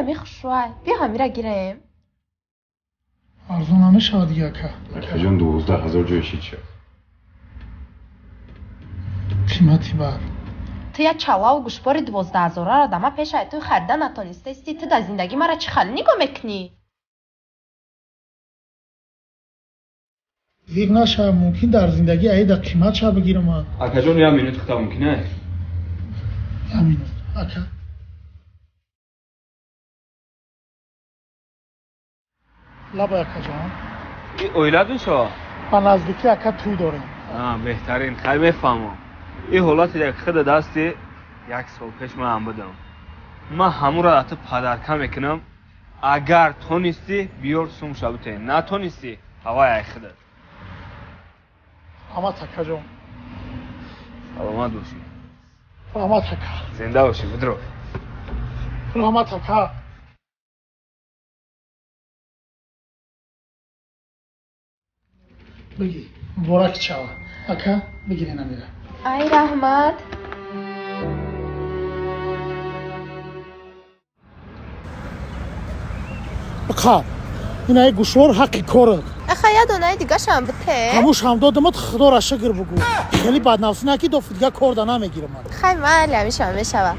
میخوشوای بیا همیرا گیرم ارزون نمیشه دیگه اکا جان 12,000 جایش چه قیمتی بر تو یه چاوا و گوشبار 12,000 را دما پیش تو خریدن نتونسته استی تو در زندگی مرا چه خالی نگاه میکنی زیر نشه ممکن در زندگی ای در قیمت شه بگیرم اکا جان یه مینوت خطا ممکنه همین اکا لبا اکا جان این اویلتون شو؟ با نزدیکی اکا توی داریم بهترین خیلی میفهمم این حالت یک خود دستی 1 سال پیش من هم بدم من همون را حتی پدرکم میکنم اگر تو نیستی بیار سوم شبته نه تو نیستی هوای یک خودت رحمت اکا جان سلامت باشی رحمت اکا زنده باشی بدرو رحمت اکا بگی مبارک چاوا اکا بگیری نمیره ای رحمت اکا این ای گوشوار حقی کارد اخه یه دونه دیگه شم بته هموش هم دادمت خدا را شکر بگو خیلی بدنفسی نکی دو دیگه کار نمیگیرم خیلی من همیشه میشوم